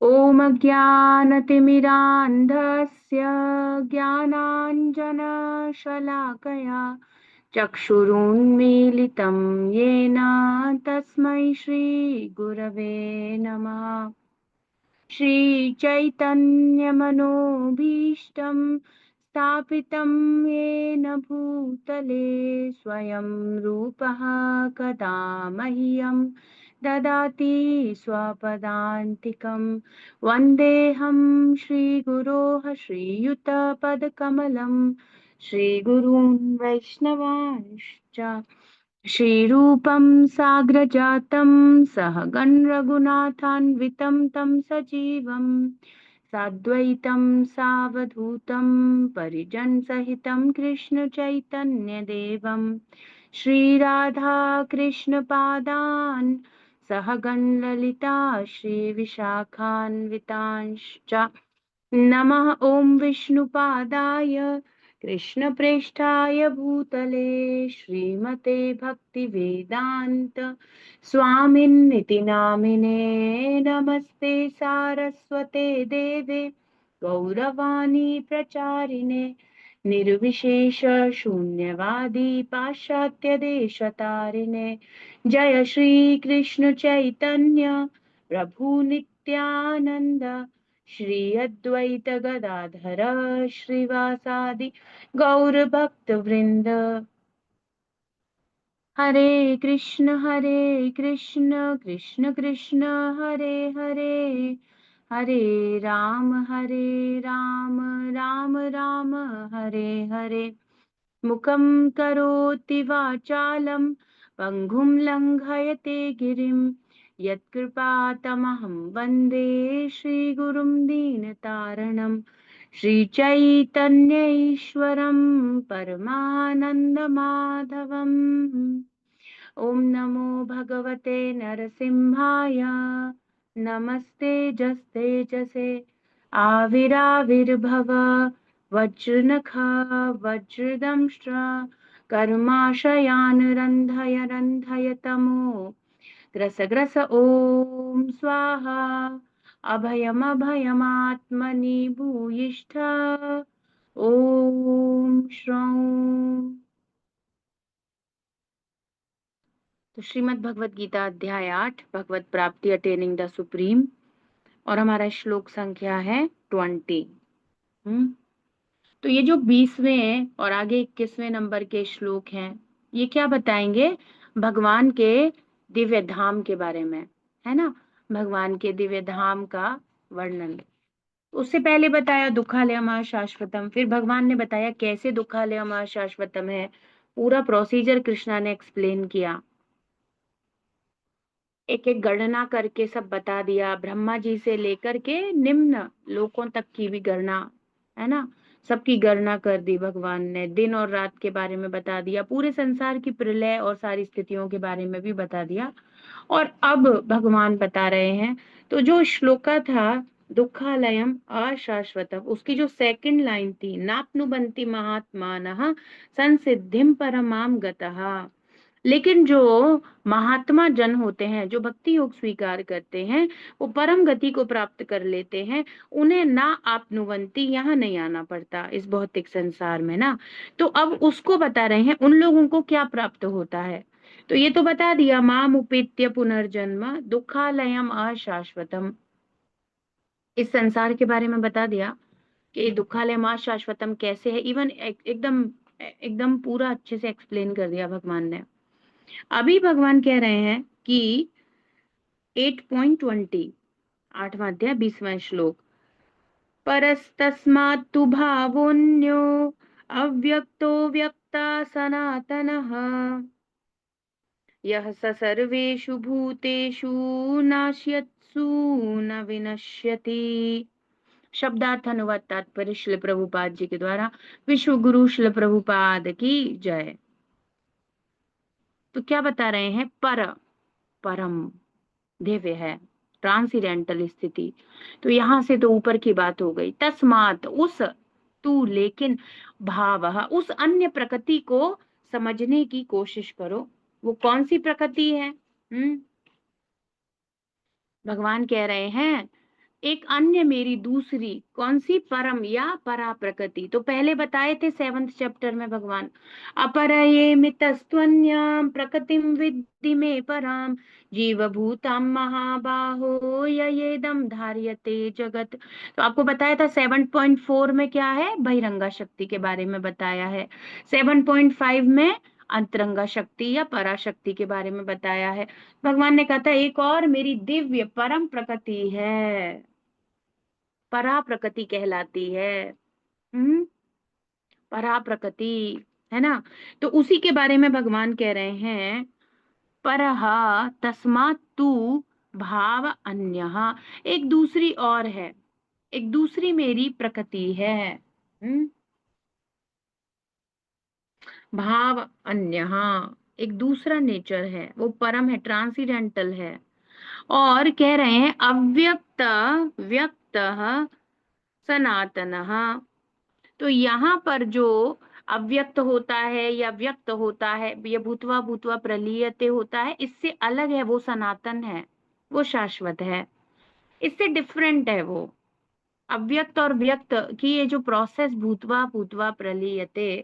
ॐ अज्ञानतिमिरान्धस्य ज्ञानाञ्जनशलाकया चक्षुरुन्मीलितं येन तस्मै श्रीगुरवे नमः। श्रीचैतन्यमनोभीष्टं स्थापितं येन भूतले स्वयं रूपः कदा मह्यं ददाति स्वपदान्तिकं। वन्देऽहं श्रीगुरोः श्रीयुतपदकमलं श्रीगुरून् वैष्णवांश्च श्रीरूपं साग्रजातं सहगण रघुनाथान्वितं तं सजीवं साद्वैतं सावधूतं परिजन सहितं कृष्ण चैतन्य देवं श्रीराधा कृष्ण पादान् सहगण ललिता श्री विशाखान्वितांश्च नमः। ॐ विष्णुपादाय कृष्णप्रेष्ठाय भूतले श्रीमते भक्तिवेदान्त स्वामिन्निति नामिने नमस्ते सारस्वते देवे गौरवाणी प्रचारिणे निर्विशेष शून्यवादी पाश्चात्य देशतारिणे जय श्री कृष्ण चैतन्य प्रभु नित्यानंद श्री अद्वैत गदाधर श्रीवासादि गौर भक्त वृंद। हरे कृष्ण कृष्ण कृष्ण हरे हरे, हरे राम राम राम हरे हरे। मुखं करोति वाचालं पङ्गुं लङ्घयते गिरिं यत्कृपातमहं वन्दे श्रीगुरुं दीनतारणं श्रीचैतन्य ईश्वरं परमानन्दमाधवम्। ॐ नमो भगवते नरसिंहाय नमस्ते जस्ते आविराविर्भव वज्रनखा वज्रदंष्ट्र कर्माशयान् रन्धय तमो ग्रस ॐ स्वाहा अभयमभयमात्मनि भूयिष्ठ ॐ श्रौं। तो श्रीमद् भगवद गीता अध्याय 8 भगवत प्राप्ति अटेनिंग द सुप्रीम, और हमारा श्लोक संख्या है 20। तो ये जो 20वें और आगे 21वें नंबर के श्लोक हैं, ये क्या बताएंगे? भगवान के दिव्य धाम के बारे में, है ना। भगवान के दिव्य धाम का वर्णन। उससे पहले बताया दुखालयम शाश्वतम, फिर भगवान ने बताया कैसे दुखालयम शाश्वतम है। पूरा प्रोसीजर कृष्णा ने एक्सप्लेन किया, एक एक गणना करके सब बता दिया। ब्रह्मा जी से लेकर के निम्न लोकों तक की भी गणना, है ना, सबकी गणना कर दी भगवान ने। दिन और रात के बारे में बता दिया, पूरे संसार की प्रलय और सारी स्थितियों के बारे में भी बता दिया। और अब भगवान बता रहे हैं, तो जो श्लोका था दुखालयम अशाश्वतम, उसकी जो सेकंड लाइन थी नाप्नुबन्ति महात्मानः संसिद्धिम परमाम गतः। लेकिन जो महात्मा जन होते हैं, जो भक्ति योग स्वीकार करते हैं, वो परम गति को प्राप्त कर लेते हैं। उन्हें ना आपनुवंती, यहाँ नहीं आना पड़ता इस भौतिक संसार में ना। तो अब उसको बता रहे हैं उन लोगों को क्या प्राप्त होता है। तो ये तो बता दिया, माम उपेत्य पुनर्जन्म दुखालयम अशाश्वतम, इस संसार के बारे में बता दिया कि दुखालयम अशाश्वतम कैसे है। इवन एकदम एकदम पूरा अच्छे से एक्सप्लेन कर दिया भगवान ने। अभी भगवान कह रहे हैं कि 8.20, 8वां अध्याय 20वां श्लोक, परस्तस्मात्तु भावोऽन्यो अव्यक्तो व्यक्ता सनातनः यः स सर्वेषु भूतेषु नाश्यत्सु न विनश्यति। शब्दार्थ अनुवाद तात्पर्य श्रील प्रभुपाद जी के द्वारा। विश्व गुरु श्रील प्रभुपाद की जय। तो क्या बता रहे हैं? परम दिव्य है, ट्रांसीडेंटल स्थिति। तो यहां से तो ऊपर की बात हो गई। तस्मात, उस, तू लेकिन, भाव, उस अन्य प्रकृति को समझने की कोशिश करो। वो कौन सी प्रकृति है? भगवान कह रहे हैं एक अन्य मेरी दूसरी कौन सी, परम या परा प्रकृति। तो पहले बताए थे 7th चैप्टर में भगवान, अपरये मितस्त्वन्याम प्रकृतिम विद्धि में पराम जीवभूताम महाबाहो येदम धार्यते जगत। तो आपको बताया था 7.4 में क्या है, बहिरंगा शक्ति के बारे में बताया है। 7.5 में अंतरंगा शक्ति या पराशक्ति के बारे में बताया है। भगवान ने कहा था एक और मेरी दिव्य परम प्रकृति है, परा प्रकृति कहलाती है। हम्म, परा प्रकृति, है ना। तो उसी के बारे में भगवान कह रहे हैं, परह तस्मात् तू भाव अन्यः, एक दूसरी और है, एक दूसरी मेरी प्रकृति है। भाव अन्यः, एक दूसरा नेचर है, वो परम है, ट्रांसीडेंटल है। और कह रहे हैं अव्यक्त व्यक्त सनातनः। तो यहाँ पर जो अव्यक्त होता है या व्यक्त होता है, ये भूतवा भूतवा प्रलीयते होता है, इससे अलग है, वो सनातन है, वो शाश्वत है, इससे डिफरेंट है वो। अव्यक्त और व्यक्त की ये जो प्रोसेस भूतवा भूतवा प्रलीयते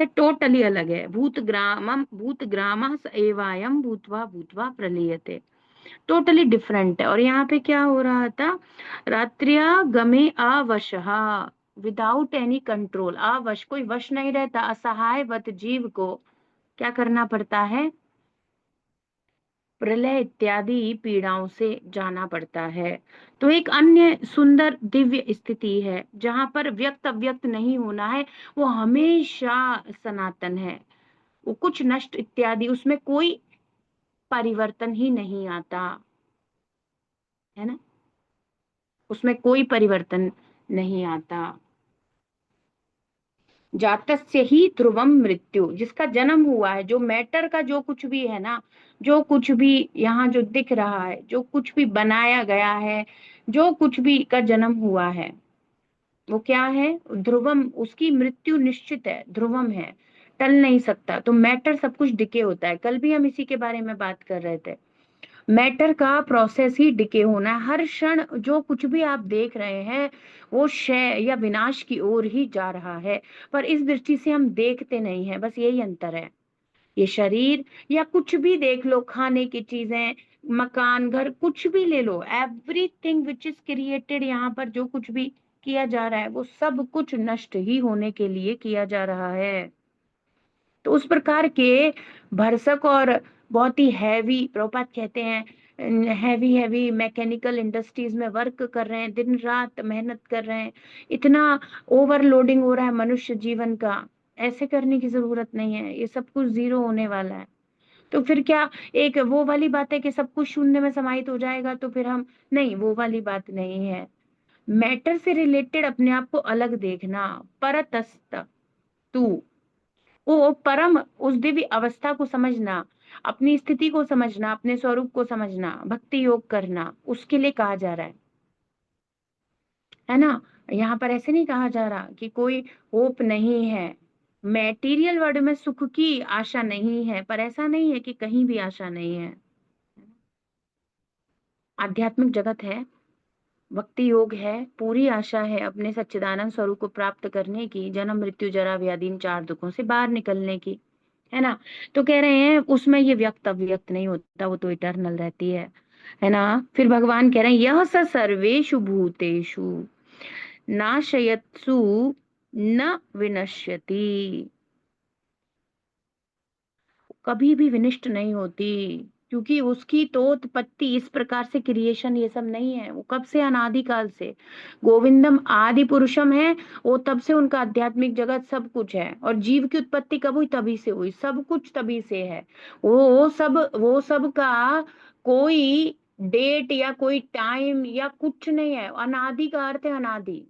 से टोटली अलग है। भूत ग्राम एवायम भूतवा भूतवा प्रलीयते, टोटली डिफरेंट है। और यहाँ पे क्या हो रहा था, रात्रिया गमे अवशः, विदाउट एनी कंट्रोल, अवश, कोई वश नहीं रहता, असहायवत जीव को क्या करना पड़ता है, प्रलय इत्यादि पीड़ाओं से जाना पड़ता है। तो एक अन्य सुंदर दिव्य स्थिति है जहां पर व्यक्त अव्यक्त नहीं होना है, वो हमेशा सनातन है, वो कुछ नष्ट इत्यादि उसमें कोई परिवर्तन ही नहीं आता, है ना, उसमें कोई परिवर्तन नहीं आता। जातस्य ही ध्रुवम मृत्यु, जिसका जन्म हुआ है, जो मैटर का जो कुछ भी है ना, जो कुछ भी यहाँ जो दिख रहा है, जो कुछ भी बनाया गया है, जो कुछ भी का जन्म हुआ है, वो क्या है, ध्रुवम, उसकी मृत्यु निश्चित है, ध्रुवम है, टल नहीं सकता। तो मैटर सब कुछ डिके होता है, कल भी हम इसी के बारे में बात कर रहे थे। मैटर का प्रोसेस ही डिके होना है, हर क्षण जो कुछ भी आप देख रहे हैं वो क्षय या विनाश की ओर ही जा रहा है, पर इस दृष्टि से हम देखते नहीं हैं, बस यही अंतर है। ये शरीर या कुछ भी देख लो, खाने की चीजें, मकान, घर, कुछ भी ले लो, एवरीथिंग विच इज क्रिएटेड, यहाँ पर जो कुछ भी किया जा रहा है वो सब कुछ नष्ट ही होने के लिए किया जा रहा है। तो उस प्रकार के भरसक और बहुत ही हैवी, प्रभुपाद कहते हैं हैवी हैवी मैकेनिकल इंडस्ट्रीज में वर्क कर रहे हैं, दिन रात मेहनत कर रहे हैं, इतना ओवरलोडिंग हो रहा है मनुष्य जीवन का, ऐसे करने की जरूरत नहीं है, ये सब कुछ जीरो होने वाला है। तो फिर क्या, एक वो वाली बात है कि सब कुछ शून्य में समाहित हो जाएगा, तो फिर हम, नहीं, वो वाली बात नहीं है। मैटर से रिलेटेड अपने आप को अलग देखना, परतस्त तू, वो परम, उस दिव्य अवस्था को समझना, अपनी स्थिति को समझना, अपने स्वरूप को समझना, भक्ति योग करना, उसके लिए कहा जा रहा है ना। यहाँ पर ऐसे नहीं कहा जा रहा कि कोई होप नहीं है, मैटीरियल वर्ल्ड में सुख की आशा नहीं है, पर ऐसा नहीं है कि कहीं भी आशा नहीं है। आध्यात्मिक जगत है, भक्ति योग है, पूरी आशा है अपने सच्चिदानंद स्वरूप को प्राप्त करने की, जन्म मृत्यु जरा व्याधि इन 4 दुखों से बाहर निकलने की, है ना। तो कह रहे हैं उसमें ये व्यक्त अव्यक्त नहीं होता, वो तो इटर्नल रहती है ना। फिर भगवान कह रहे हैं यह स सर्वेषु भूतेषु नाशयत्सु न विनश्यति, कभी भी विनिष्ट नहीं होती, क्योंकि उसकी तो उत्पत्ति इस प्रकार से, क्रिएशन ये सब नहीं है, वो कब से, अनादिकाल से, गोविंदम आदि पुरुषम है, वो तब से उनका आध्यात्मिक जगत सब कुछ है। और जीव की उत्पत्ति कब हुई, तभी से हुई, सब कुछ तभी से है। वो सब का कोई डेट या कोई टाइम या कुछ नहीं है, अनादि का अर्थ है अनादि।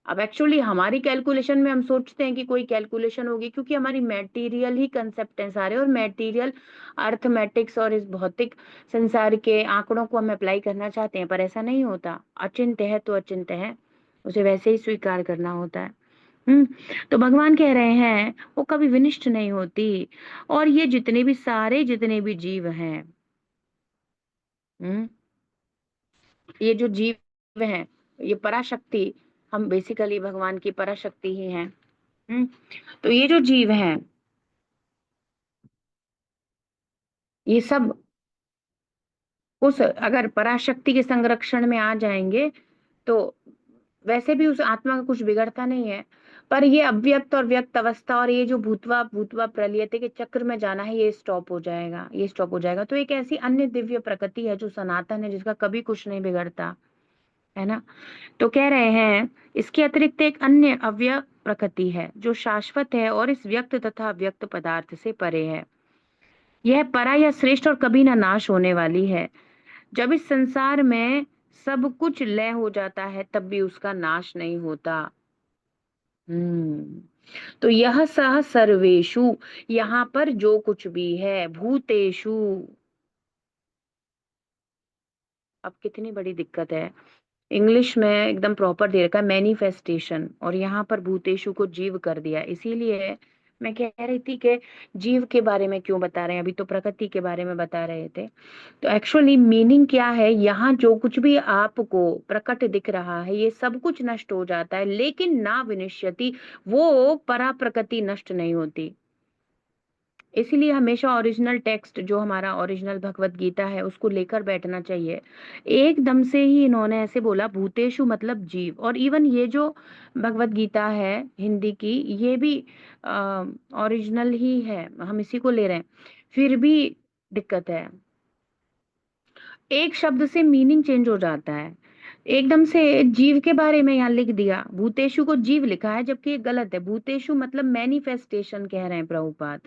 अब एक्चुअली हमारी कैलकुलेशन में हम सोचते हैं कि कोई कैलकुलेशन होगी, क्योंकि हमारी मैटेरियल ही कंसेप्ट है सारे, और मैटेरियल अर्थमेटिक्स और इस भौतिक संसार के आंकड़ों को हम अप्लाई करना चाहते हैं, पर ऐसा नहीं होता। अचिंत्य है तो अचिंत्य है, उसे वैसे ही स्वीकार करना होता है। हम्म। तो भगवान कह रहे हैं वो कभी विनिष्ट नहीं होती। और ये जितने भी सारे, जितने भी जीव हैं, हम्म, ये जो जीव हैं, ये पराशक्ति, हम बेसिकली भगवान की पराशक्ति ही हैं। तो ये जो जीव हैं, ये सब उस अगर पराशक्ति के संरक्षण में आ जाएंगे तो वैसे भी उस आत्मा का कुछ बिगड़ता नहीं है, पर ये अव्यक्त और व्यक्त अवस्था और ये जो भूतवा भूतवा प्रलयते के चक्र में जाना है, ये स्टॉप हो जाएगा, ये स्टॉप हो जाएगा। तो एक ऐसी अन्य दिव्य प्रकृति है जो सनातन है, जिसका कभी कुछ नहीं बिगड़ता, है ना। तो कह रहे हैं इसके अतिरिक्त एक अन्य अव्यय प्रकृति है जो शाश्वत है और इस व्यक्त तथा अव्यक्त पदार्थ से परे है। यह परा या श्रेष्ठ और कभी ना नाश होने वाली है। जब इस संसार में सब कुछ लय हो जाता है तब भी उसका नाश नहीं होता। हम्म तो यह सह सर्वेषु, यहाँ पर जो कुछ भी है, भूतेषु, अब कितनी बड़ी दिक्कत है, इंग्लिश में एकदम प्रॉपर दे रखा है मैनिफेस्टेशन, और यहाँ पर भूतेषु को जीव कर दिया। इसीलिए मैं कह रही थी कि जीव के बारे में क्यों बता रहे हैं, अभी तो प्रकृति के बारे में बता रहे थे। तो एक्चुअली मीनिंग क्या है, यहाँ जो कुछ भी आपको प्रकट दिख रहा है ये सब कुछ नष्ट हो जाता है, लेकिन ना विनश्यति, वो परा प्रकृति नष्ट नहीं होती। इसीलिए हमेशा ओरिजिनल टेक्स्ट जो हमारा ओरिजिनल भगवत गीता है उसको लेकर बैठना चाहिए। एकदम से ही इन्होंने ऐसे बोला भूतेषु मतलब जीव, और इवन ये जो भगवत गीता है हिंदी की, ये भी ओरिजिनल ही है, हम इसी को ले रहे हैं, फिर भी दिक्कत है। एक शब्द से मीनिंग चेंज हो जाता है। एकदम से जीव के बारे में यहाँ लिख दिया, भूतेषु को जीव लिखा है, जबकि ये गलत है। भूतेषु मतलब मैनिफेस्टेशन कह रहे हैं प्रभुपाद,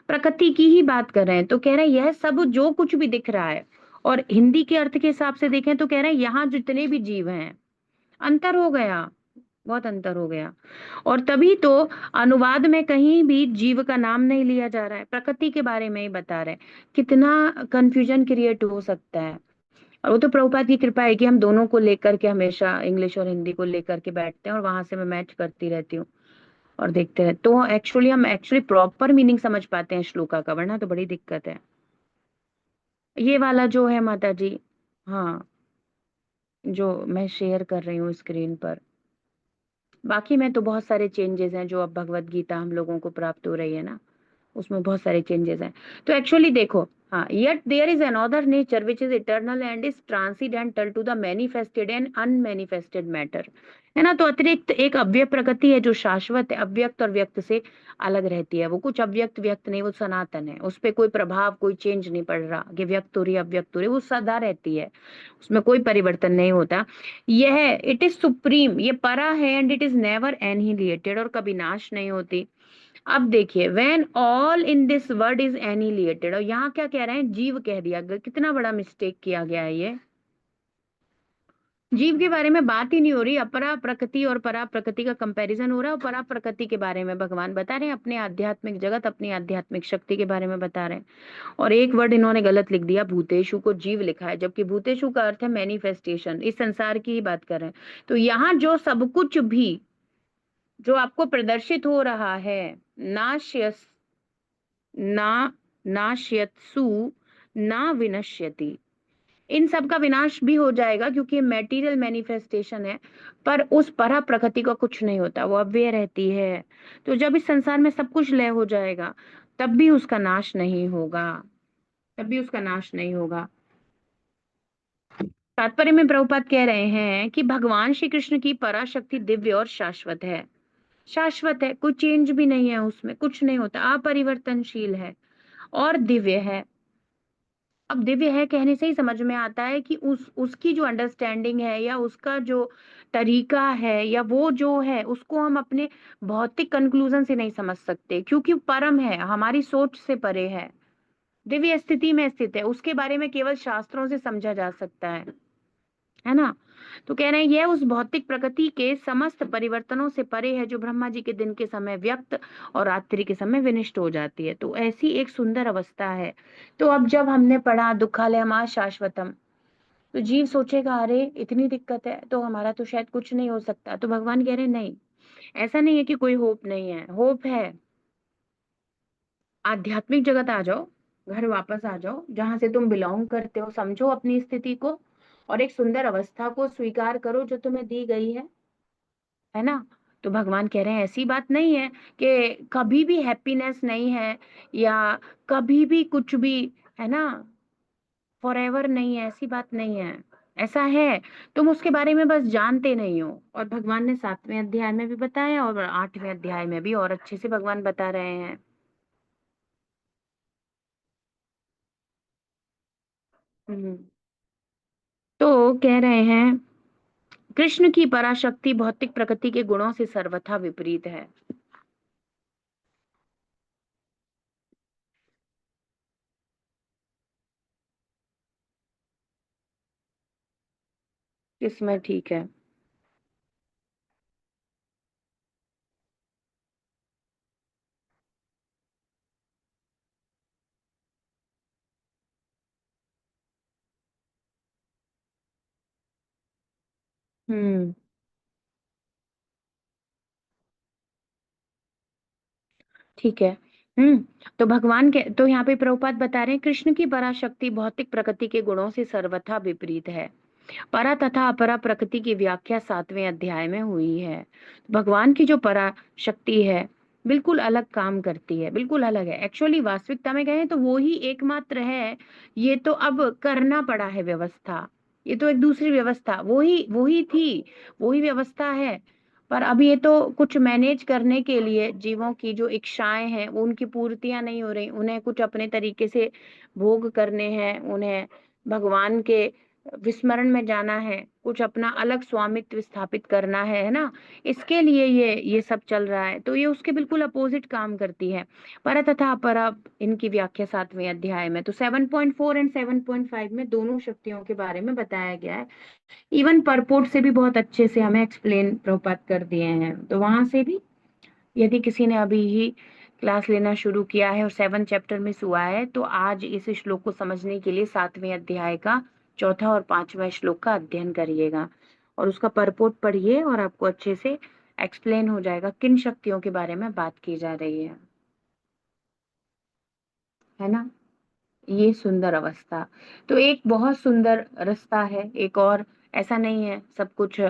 प्रकृति की ही बात कर रहे हैं। तो कह रहे हैं यह सब जो कुछ भी दिख रहा है, और हिंदी के अर्थ के हिसाब से देखें तो कह रहे हैं यहाँ जितने भी जीव हैं, अंतर हो गया, बहुत अंतर हो गया। और तभी तो अनुवाद में कहीं भी जीव का नाम नहीं लिया जा रहा है, प्रकृति के बारे में ही बता रहे हैं। कितना कंफ्यूजन क्रिएट हो सकता है। और वो तो प्रभुपाद की कृपा है कि हम दोनों को लेकर के हमेशा इंग्लिश और हिंदी को लेकर के बैठते हैं, और वहां से मैं मैच करती रहती हूँ और देखते रहते, तो एक्चुअली हम प्रॉपर मीनिंग समझ पाते हैं श्लोका का, वरना तो बड़ी दिक्कत है। ये वाला जो है माता जी, हाँ, जो मैं शेयर कर रही हूँ स्क्रीन पर, बाकी में तो बहुत सारे चेंजेस हैं जो अब भगवत गीता हम लोगों को प्राप्त हो रही है ना, उसमें बहुत सारे चेंजेस हैं। तो एक्चुअली देखो, हाँ, yet there is another nature which is eternal and is transcendental to the manifested and unmanifested matter, है ना। तो अतिरिक्त एक अव्यय प्रकृति है जो शाश्वत है, अव्यक्त और व्यक्त से अलग रहती है। वो कुछ अव्यक्त व्यक्त नहीं, वो सनातन है, उस पर कोई प्रभाव कोई चेंज नहीं पड़ रहा कि व्यक्त हो रही है अव्यक्त हो रही है, वो सदा रहती है, उसमें कोई परिवर्तन नहीं होता। यह इट इज सुप्रीम, ये परा है, and it is never annihilated, और कभी नाश नहीं होती। अब देखिए when all in this word is annihilated, और यहाँ क्या कह रहे हैं, जीव कह दिया गया, कितना बड़ा मिस्टेक किया गया है ये। जीव के बारे में बात ही नहीं हो रही, अपरा प्रकृति और परा प्रकृति का कंपैरिजन हो रहा है, और परा प्रकृति के बारे में भगवान बता रहे हैं, अपने आध्यात्मिक जगत, अपनी आध्यात्मिक शक्ति के बारे में बता रहे हैं। और एक वर्ड इन्होंने गलत लिख दिया, भूतेषु को जीव लिखा है, जबकि भूतेषु का अर्थ है मैनिफेस्टेशन, इस संसार की ही बात कर रहे हैं। तो यहाँ जो सब कुछ भी जो आपको प्रदर्शित हो रहा है, नाश्यस ना नाश्यत्सु ना विनश्यति, इन सब का विनाश भी हो जाएगा क्योंकि ये मेटीरियल मैनिफेस्टेशन है, पर उस परा प्रकृति का कुछ नहीं होता, वो अव्यय रहती है। तो जब इस संसार में सब कुछ लय हो जाएगा तब भी उसका नाश नहीं होगा, तब भी उसका नाश नहीं होगा। तात्पर्य में प्रभुपाद कह रहे हैं कि भगवान श्री कृष्ण की पराशक्ति दिव्य और शाश्वत है, शाश्वत है, कोई चेंज भी नहीं है, उसमें कुछ नहीं होता, अपरिवर्तनशील है और दिव्य है। अब दिव्य है कहने से ही समझ में आता है कि उस उसकी जो अंडरस्टैंडिंग है या उसका जो तरीका है या वो जो है, उसको हम अपने भौतिक कंक्लूजन से नहीं समझ सकते, क्योंकि परम है, हमारी सोच से परे है, दिव्य स्थिति में स्थित है, उसके बारे में केवल शास्त्रों से समझा जा सकता है ना। तो कह रहे हैं यह उस भौतिक प्रकृति के समस्त परिवर्तनों से परे है जो ब्रह्मा जी के दिन के समय व्यक्त और रात्रि के समय विनिष्ट हो जाती है। तो ऐसी एक सुंदर अवस्था है। तो अब जब हमने पढ़ा दुखालयम शाश्वतम, तो जीव सोचेगा अरे इतनी दिक्कत है तो हमारा तो शायद कुछ नहीं हो सकता। तो भगवान कह रहे हैं नहीं, ऐसा नहीं है कि कोई होप नहीं है, होप है। आध्यात्मिक जगत आ जाओ, घर वापस आ जाओ, जहां से तुम बिलोंग करते हो, समझो अपनी स्थिति को, और एक सुंदर अवस्था को स्वीकार करो जो तुम्हें दी गई है ना। तो भगवान कह रहे हैं ऐसी बात नहीं है कि कभी भी हैप्पीनेस नहीं है, या कभी भी कुछ भी, है ना, फॉरएवर नहीं है, ऐसी बात नहीं है। ऐसा है, तुम उसके बारे में बस जानते नहीं हो। और भगवान ने 7वें अध्याय में भी बताया और 8वें अध्याय में भी और अच्छे से भगवान बता रहे हैं। हम्म। तो कह रहे हैं कृष्ण की पराशक्ति भौतिक प्रकृति के गुणों से सर्वथा विपरीत है। इसमें ठीक है। हम्म। ठीक है। हम्म। तो भगवान के तो यहाँ पे प्रभुपाद बता रहे हैं कृष्ण की पराशक्ति भौतिक प्रकृति के गुणों से सर्वथा विपरीत है। परा तथा अपरा प्रकृति की व्याख्या 7वें अध्याय में हुई है। भगवान की जो परा शक्ति है बिल्कुल अलग काम करती है, बिल्कुल अलग है। एक्चुअली वास्तविकता में कहें तो वो ही एकमात्र है। ये तो अब करना पड़ा है व्यवस्था, ये तो एक दूसरी व्यवस्था, वो ही थी, वो ही व्यवस्था है। पर अब ये तो कुछ मैनेज करने के लिए जीवों की जो इच्छाएं हैं वो उनकी पूर्तियां नहीं हो रही, उन्हें कुछ अपने तरीके से भोग करने हैं, उन्हें भगवान के विस्मरण में जाना है, कुछ अपना अलग स्वामित्व स्थापित करना है ना। इसके लिए ये सब चल रहा है, तो ये उसके बिल्कुल अपोजिट काम करती है। पर तथा अपरा इनकी व्याख्या 7वें अध्याय में तो 7.4 एंड 7.5 में दोनों शक्तियों के बारे में बताया गया है। इवन परपोर्ट से भी बहुत अच्छे से हमें एक्सप्लेन प्रभुपात कर दिए हैं, तो वहां से भी यदि किसी ने अभी ही क्लास लेना शुरू किया है और 7 चैप्टर मिस हुआ है तो आज इस श्लोक को समझने के लिए 7वें अध्याय का चौथा और 5वां श्लोक का अध्ययन करिएगा और उसका परपोर्ट पढ़िए और आपको अच्छे से एक्सप्लेन हो जाएगा किन शक्तियों के बारे में बात की जा रही है ना। ये सुंदर अवस्था तो एक बहुत सुंदर रास्ता है एक और। ऐसा नहीं है सब कुछ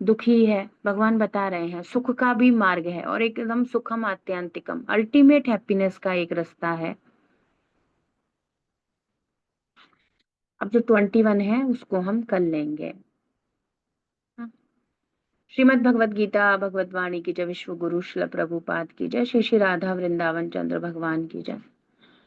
दुख ही है, भगवान बता रहे हैं सुख का भी मार्ग है और एकदम सुखम आत्यंतिकम अल्टीमेट हैप्पीनेस का एक रास्ता है। अब जो 21 है उसको हम कर लेंगे। हाँ। श्रीमद् भगवद गीता भगवद वाणी की जय, विश्व गुरु शिल प्रभुपाद की जय, श्री श्री राधा वृंदावन चंद्र भगवान की जय।